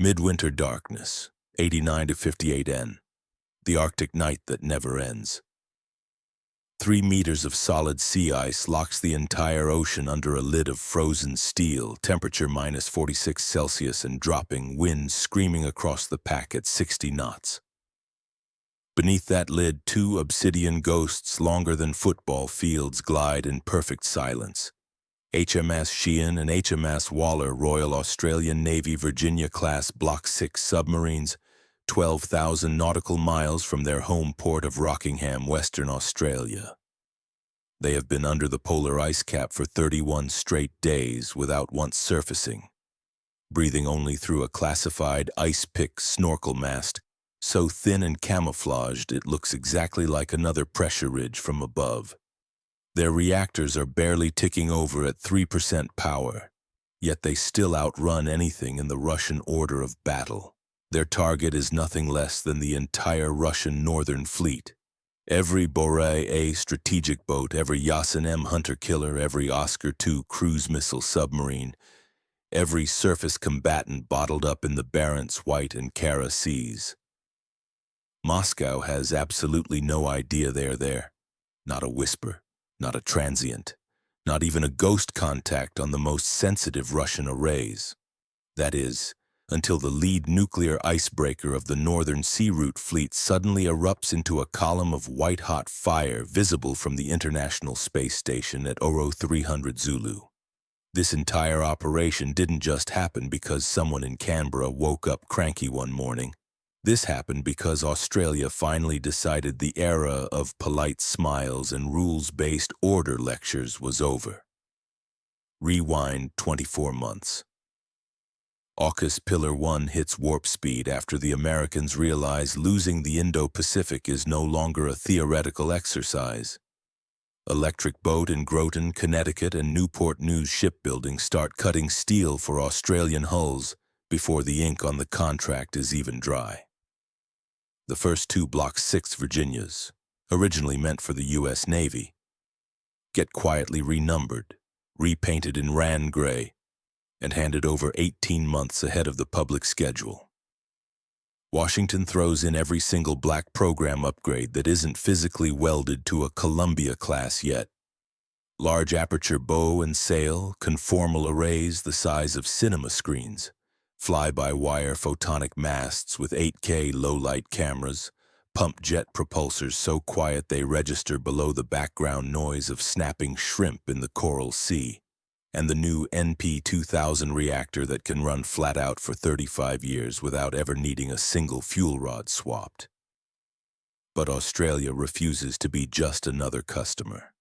Midwinter darkness, 89 to 58 N. The Arctic night that never ends. 3 meters of solid sea ice locks the entire ocean under a lid of frozen steel, temperature minus 46 Celsius and dropping, wind screaming across the pack at 60 knots. Beneath that lid, 2 obsidian ghosts longer than football fields glide in perfect silence. HMS Sheehan and HMS Waller, Royal Australian Navy Virginia-class Block 6 submarines, 12,000 nautical miles from their home port of Rockingham, Western Australia. They have been under the polar ice cap for 31 straight days without once surfacing, breathing only through a classified ice-pick snorkel mast, so thin and camouflaged it looks exactly like another pressure ridge from above. Their reactors are barely ticking over at 3% power, yet they still outrun anything in the Russian order of battle. Their target is nothing less than the entire Russian Northern Fleet. Every Borei A strategic boat, every Yasin M hunter killer, every Oscar II cruise missile submarine, every surface combatant bottled up in the Barents, White, and Kara seas. Moscow has absolutely no idea they're there. Not a whisper, not a transient, not even a ghost contact on the most sensitive Russian arrays. That is, until the lead nuclear icebreaker of the Northern Sea Route fleet suddenly erupts into a column of white-hot fire visible from the International Space Station at Oro 300 Zulu. This entire operation didn't just happen because someone in Canberra woke up cranky one morning. This happened because Australia finally decided the era of polite smiles and rules-based order lectures was over. Rewind 24 months. AUKUS Pillar 1 hits warp speed after the Americans realize losing the Indo-Pacific is no longer a theoretical exercise. Electric Boat in Groton, Connecticut and Newport News shipbuilding start cutting steel for Australian hulls before the ink on the contract is even dry. The first 2 Block 6 Virginias, originally meant for the U.S. Navy, get quietly renumbered, repainted in Rand gray, and handed over 18 months ahead of the public schedule. Washington throws in every single black program upgrade that isn't physically welded to a Columbia class yet. Large aperture bow and sail, conformal arrays the size of cinema screens, fly-by-wire photonic masts with 8K low-light cameras, pump jet propulsors so quiet they register below the background noise of snapping shrimp in the Coral Sea, and the new NP2000 reactor that can run flat out for 35 years without ever needing a single fuel rod swapped. But Australia refuses to be just another customer.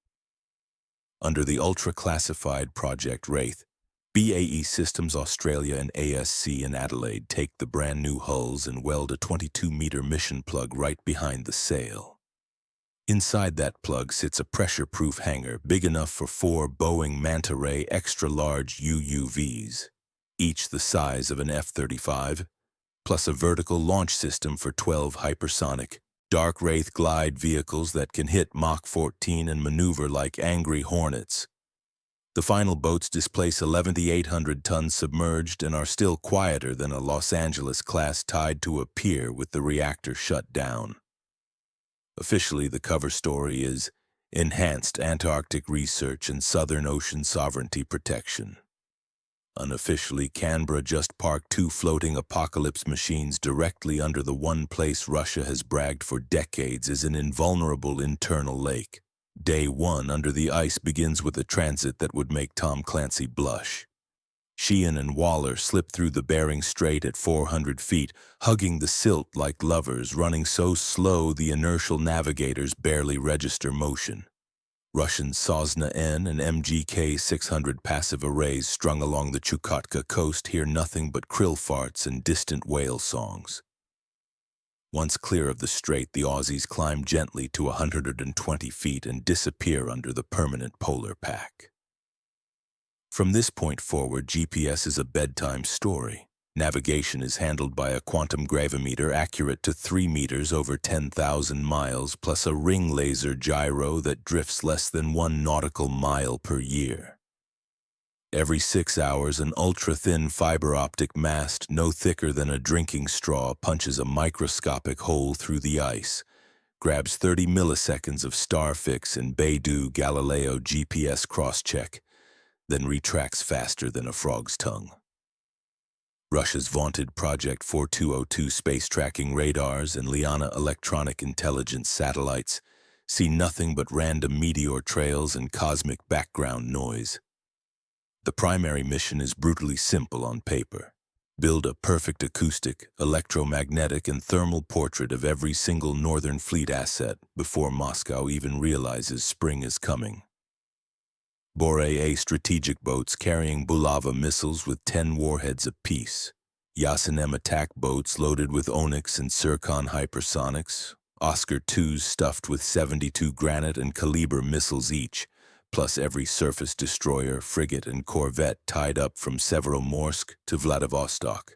Under the ultra-classified Project Wraith, BAE Systems Australia and ASC in Adelaide take the brand new hulls and weld a 22-meter mission plug right behind the sail. Inside that plug sits a pressure-proof hangar big enough for 4 Boeing Manta-Ray extra-large UUVs, each the size of an F-35, plus a vertical launch system for 12 hypersonic, Dark Wraith glide vehicles that can hit Mach 14 and maneuver like angry hornets. The final boats displace 11,800 tons submerged and are still quieter than a Los Angeles class tied to a pier with the reactor shut down. Officially, the cover story is Enhanced Antarctic Research and Southern Ocean Sovereignty Protection. Unofficially, Canberra just parked 2 floating apocalypse machines directly under the one place Russia has bragged for decades is an invulnerable internal lake. Day 1 under the ice begins with a transit that would make Tom Clancy blush. Sheehan and Waller slip through the Bering Strait at 400 feet, hugging the silt like lovers, running so slow the inertial navigators barely register motion. Russian Sosna-N and MGK 600 passive arrays strung along the Chukotka coast hear nothing but krill farts and distant whale songs. Once clear of the strait, the Aussies climb gently to 120 feet and disappear under the permanent polar pack. From this point forward, GPS is a bedtime story. Navigation is handled by a quantum gravimeter accurate to 3 meters over 10,000 miles, plus a ring laser gyro that drifts less than 1 nautical mile per year. Every 6 hours, an ultra-thin fiber optic mast no thicker than a drinking straw punches a microscopic hole through the ice, grabs 30 milliseconds of Starfix and Beidou Galileo GPS cross-check, then retracts faster than a frog's tongue. Russia's vaunted Project 4202 space tracking radars and Liana electronic intelligence satellites see nothing but random meteor trails and cosmic background noise. The primary mission is brutally simple on paper. Build a perfect acoustic, electromagnetic, and thermal portrait of every single Northern Fleet asset before Moscow even realizes spring is coming. Borei-A strategic boats carrying Bulava missiles with 10 warheads apiece. Yasenem attack boats loaded with Onyx and Zircon hypersonics. Oscar IIs stuffed with 72 Granite and Kaliber missiles each, plus every surface destroyer, frigate, and corvette tied up from Severomorsk to Vladivostok.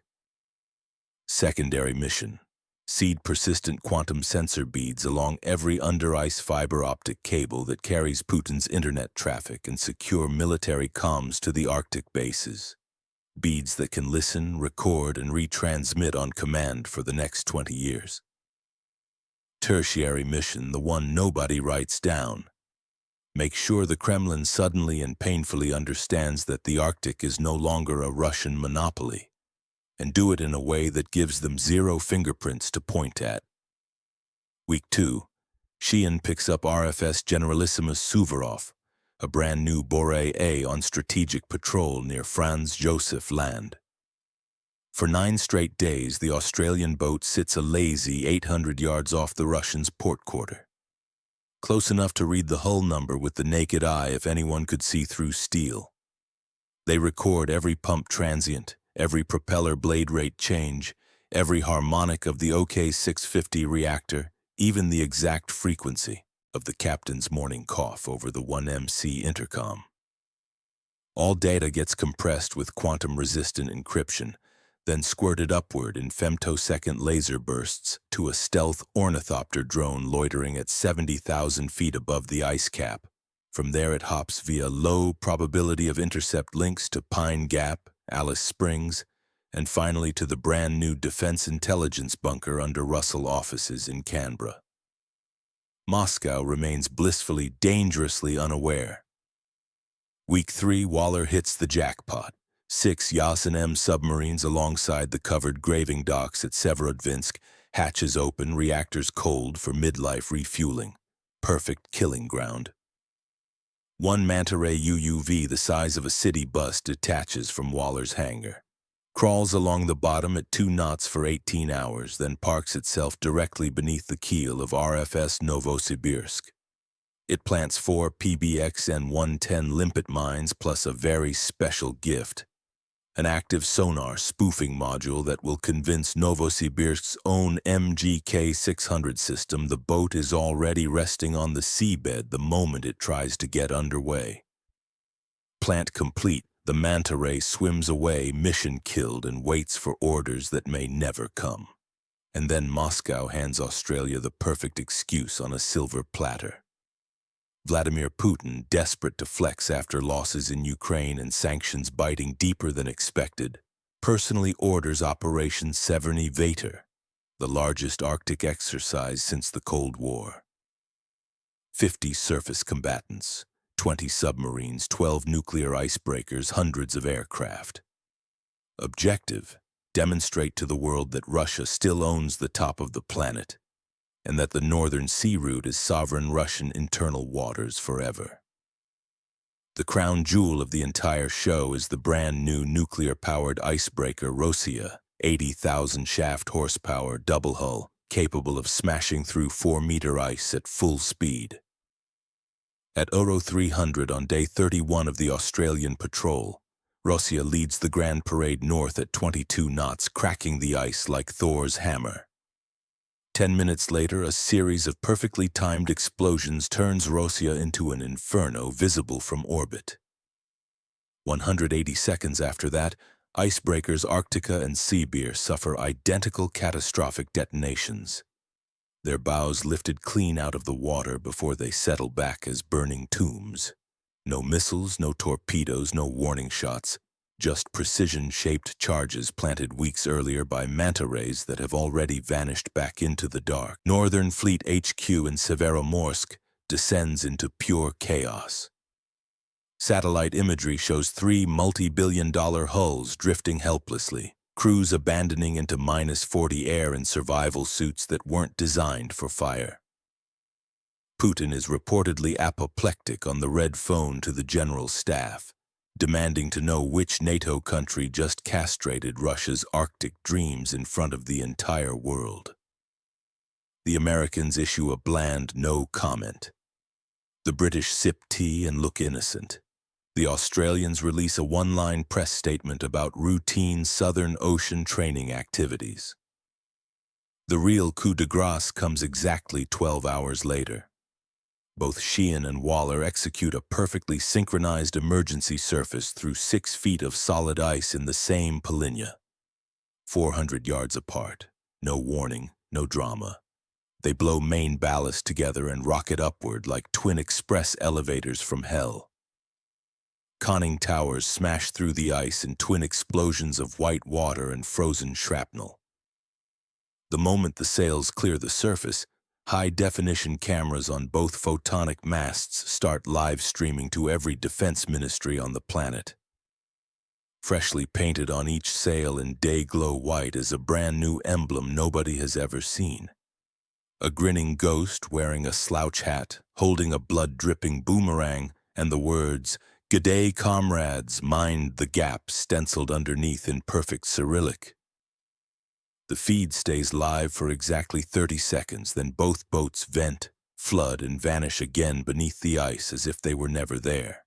Secondary mission: seed persistent quantum sensor beads along every under-ice fiber optic cable that carries Putin's internet traffic and secure military comms to the Arctic bases. Beads that can listen, record, and retransmit on command for the next 20 years. Tertiary mission, the one nobody writes down. Make sure the Kremlin suddenly and painfully understands that the Arctic is no longer a Russian monopoly, and do it in a way that gives them zero fingerprints to point at. Week 2, Sheehan picks up RFS Generalissimus Suvorov, a brand new Borei-A on strategic patrol near Franz Josef Land. For 9 straight days, the Australian boat sits a lazy 800 yards off the Russians' port quarter. Close enough to read the hull number with the naked eye if anyone could see through steel. They record every pump transient, every propeller blade rate change, every harmonic of the OK-650 reactor, even the exact frequency of the captain's morning cough over the 1MC intercom. All data gets compressed with quantum-resistant encryption, then squirted upward in femtosecond laser bursts to a stealth ornithopter drone loitering at 70,000 feet above the ice cap. From there it hops via low probability of intercept links to Pine Gap, Alice Springs, and finally to the brand new Defense Intelligence bunker under Russell offices in Canberra. Moscow remains blissfully, dangerously unaware. Week 3, Waller hits the jackpot. 6 Yasenem submarines alongside the covered graving docks at Severodvinsk, hatches open, reactors cold for midlife refueling. Perfect killing ground. 1 Manta-Ray UUV the size of a city bus detaches from Waller's hangar. Crawls along the bottom at 2 knots for 18 hours, then parks itself directly beneath the keel of RFS Novosibirsk. It plants 4 PBX and 110 limpet mines plus a very special gift. An active sonar spoofing module that will convince Novosibirsk's own MGK-600 system the boat is already resting on the seabed the moment it tries to get underway. Plant complete, the Manta-Ray swims away, mission killed, and waits for orders that may never come. And then Moscow hands Australia the perfect excuse on a silver platter. Vladimir Putin, desperate to flex after losses in Ukraine and sanctions biting deeper than expected, personally orders Operation Severny Vater, the largest Arctic exercise since the Cold War. 50 surface combatants, 20 submarines, 12 nuclear icebreakers, hundreds of aircraft. Objective: demonstrate to the world that Russia still owns the top of the planet, and that the Northern Sea Route is sovereign Russian internal waters forever. The crown jewel of the entire show is the brand new nuclear-powered icebreaker Rossiya, 80,000 shaft horsepower double hull, capable of smashing through 4-meter ice at full speed. At Oro 300 on day 31 of the Australian patrol, Rossiya leads the Grand Parade north at 22 knots, cracking the ice like Thor's hammer. 10 minutes later, a series of perfectly timed explosions turns Rossiya into an inferno visible from orbit. 180 seconds after that, icebreakers Arctica and Sibir suffer identical catastrophic detonations. Their bows lifted clean out of the water before they settle back as burning tombs. No missiles, no torpedoes, no warning shots. Just precision-shaped charges planted weeks earlier by Manta-Rays that have already vanished back into the dark. Northern Fleet HQ in Severomorsk descends into pure chaos. Satellite imagery shows 3 multi-billion-dollar hulls drifting helplessly, crews abandoning into -40 air in survival suits that weren't designed for fire. Putin is reportedly apoplectic on the red phone to the general staff, demanding to know which NATO country just castrated Russia's Arctic dreams in front of the entire world. The Americans issue a bland no comment. The British sip tea and look innocent. The Australians release a one-line press statement about routine Southern Ocean training activities. The real coup de grace comes exactly 12 hours later. Both Sheehan and Waller execute a perfectly synchronized emergency surface through 6 feet of solid ice in the same Polinia. 400 yards apart. No warning, no drama. They blow main ballast together and rocket upward like twin express elevators from hell. Conning towers smash through the ice in twin explosions of white water and frozen shrapnel. The moment the sails clear the surface, high-definition cameras on both photonic masts start live streaming to every defense ministry on the planet. Freshly painted on each sail in day-glow white is a brand-new emblem nobody has ever seen. A grinning ghost wearing a slouch hat, holding a blood-dripping boomerang, and the words, "G'day, comrades, mind the gap," stenciled underneath in perfect Cyrillic. The feed stays live for exactly 30 seconds, then both boats vent, flood, and vanish again beneath the ice as if they were never there.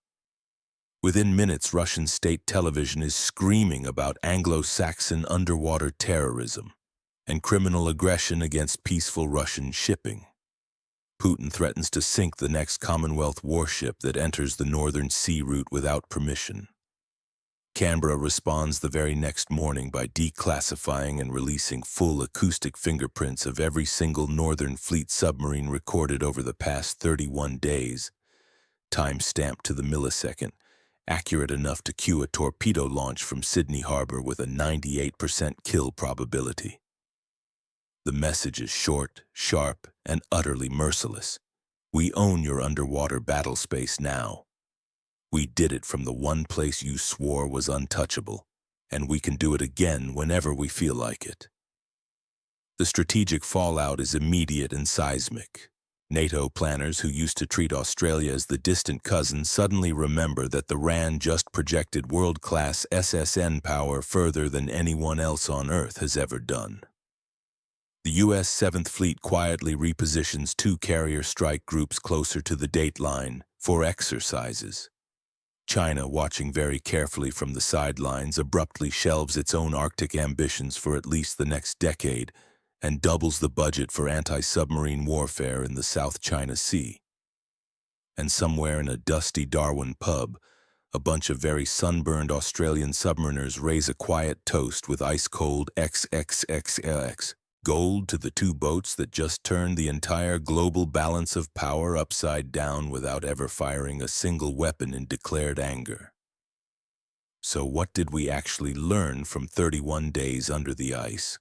Within minutes, Russian state television is screaming about Anglo-Saxon underwater terrorism and criminal aggression against peaceful Russian shipping. Putin threatens to sink the next Commonwealth warship that enters the Northern Sea route without permission. Canberra responds the very next morning by declassifying and releasing full acoustic fingerprints of every single Northern Fleet submarine recorded over the past 31 days, time-stamped to the millisecond, accurate enough to cue a torpedo launch from Sydney Harbor with a 98% kill probability. The message is short, sharp, and utterly merciless. We own your underwater battle space now. We did it from the one place you swore was untouchable, and we can do it again whenever we feel like it. The strategic fallout is immediate and seismic. NATO planners who used to treat Australia as the distant cousin suddenly remember that the RAN just projected world-class SSN power further than anyone else on Earth has ever done. The U.S. 7th Fleet quietly repositions 2 carrier strike groups closer to the dateline for exercises. China, watching very carefully from the sidelines, abruptly shelves its own Arctic ambitions for at least the next decade and doubles the budget for anti-submarine warfare in the South China Sea. And somewhere in a dusty Darwin pub, a bunch of very sunburned Australian submariners raise a quiet toast with ice-cold XXXX gold to the 2 boats that just turned the entire global balance of power upside down without ever firing a single weapon in declared anger. So what did we actually learn from 31 days under the ice?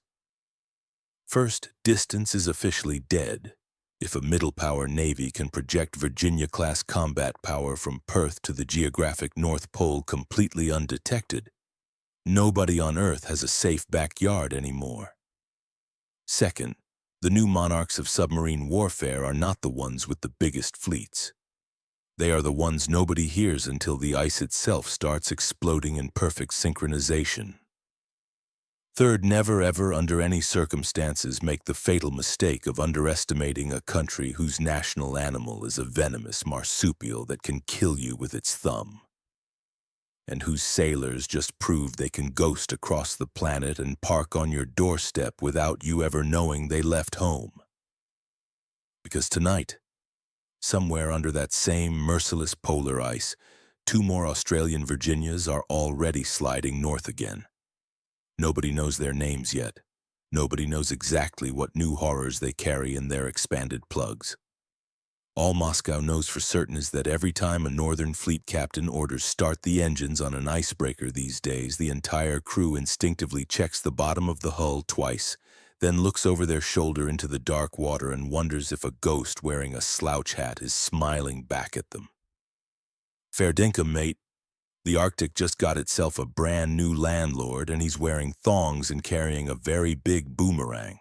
First, distance is officially dead. If a middle-power Navy can project Virginia-class combat power from Perth to the geographic North Pole completely undetected, nobody on Earth has a safe backyard anymore. Second, the new monarchs of submarine warfare are not the ones with the biggest fleets. They are the ones nobody hears until the ice itself starts exploding in perfect synchronization. Third, never ever under any circumstances make the fatal mistake of underestimating a country whose national animal is a venomous marsupial that can kill you with its thumb, and whose sailors just proved they can ghost across the planet and park on your doorstep without you ever knowing they left home. Because tonight, somewhere under that same merciless polar ice, 2 more Australian Virginias are already sliding north again. Nobody knows their names yet. Nobody knows exactly what new horrors they carry in their expanded plugs. All Moscow knows for certain is that every time a Northern Fleet captain orders start the engines on an icebreaker these days, the entire crew instinctively checks the bottom of the hull twice, then looks over their shoulder into the dark water and wonders if a ghost wearing a slouch hat is smiling back at them. Fair dinkum, mate. The Arctic just got itself a brand new landlord, and he's wearing thongs and carrying a very big boomerang.